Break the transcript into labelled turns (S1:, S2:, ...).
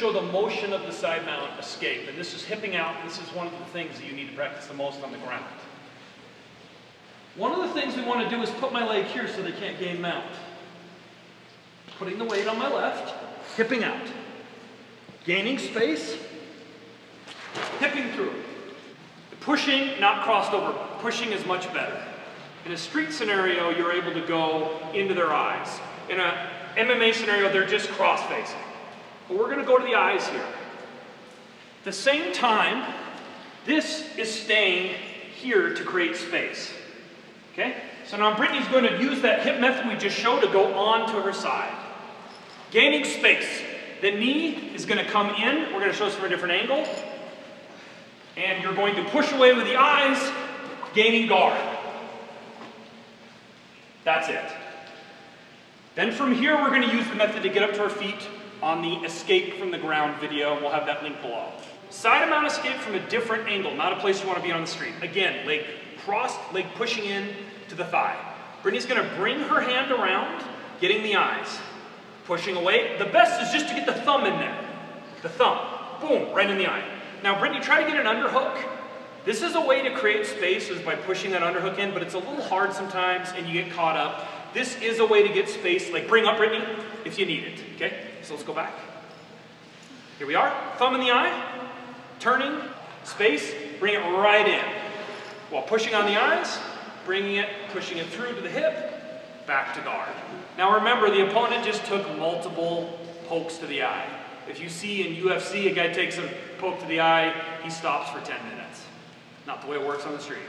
S1: show the motion of the side mount escape. And this is hipping out. This is one of the things that you need to practice the most on the ground. One of the things we want to do is put my leg here so they can't gain mount. Putting the weight on my left, hipping out. Gaining space, hipping through. Pushing, not crossed over. Pushing is much better. In a street scenario, you're able to go into their eyes. In a MMA scenario, they're just cross-facing. But we're going to go to the eyes here. At the same time, this is staying here to create space. Okay? So now Brittany's going to use that hip method we just showed to go on to her side. Gaining space. The knee is going to come in. We're going to show this from a different angle. And you're going to push away with the eyes, gaining guard. That's it. Then from here, we're going to use the method to get up to our feet on the escape from the ground video. We'll have that link below. Side mount escape from a different angle, not a place you want to be on the street. Again, leg crossed, leg pushing in to the thigh. Brittany's going to bring her hand around, getting the eyes. Pushing away. The best is just to get the thumb in there. The thumb. Boom, right in the eye. Now, Brittany, try to get an underhook. This is a way to create space is by pushing that underhook in, but it's a little hard sometimes and you get caught up. This is a way to get space, like bring up Brittany if you need it, okay? So let's go back. Here we are, thumb in the eye, turning, space, bring it right in. While pushing on the eyes, bringing it, pushing it through to the hip, back to guard. Now remember, the opponent just took multiple pokes to the eye. If you see in UFC, a guy takes a poke to the eye, he stops for 10 minutes. Not the way it works on the street.